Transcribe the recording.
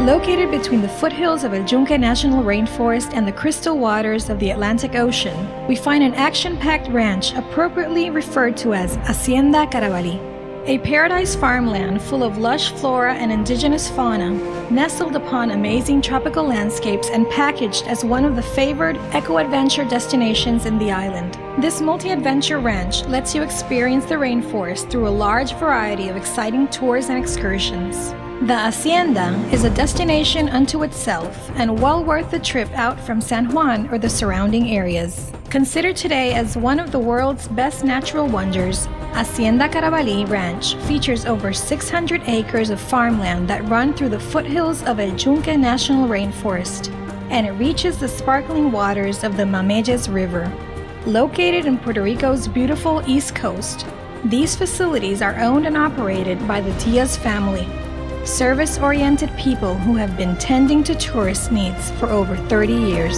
Located between the foothills of El Yunque National Rainforest and the crystal waters of the Atlantic Ocean, we find an action-packed ranch appropriately referred to as Hacienda Carabalí, a paradise farmland full of lush flora and indigenous fauna, nestled upon amazing tropical landscapes and packaged as one of the favored eco-adventure destinations in the island. This multi-adventure ranch lets you experience the rainforest through a large variety of exciting tours and excursions. The Hacienda is a destination unto itself and well worth the trip out from San Juan or the surrounding areas. Considered today as one of the world's best natural wonders, Hacienda Carabalí Ranch features over 600 acres of farmland that run through the foothills of El Yunque National Rainforest, and it reaches the sparkling waters of the Mameyes River. Located in Puerto Rico's beautiful East Coast, these facilities are owned and operated by the Diaz family, service-oriented people who have been tending to tourist needs for over 30 years.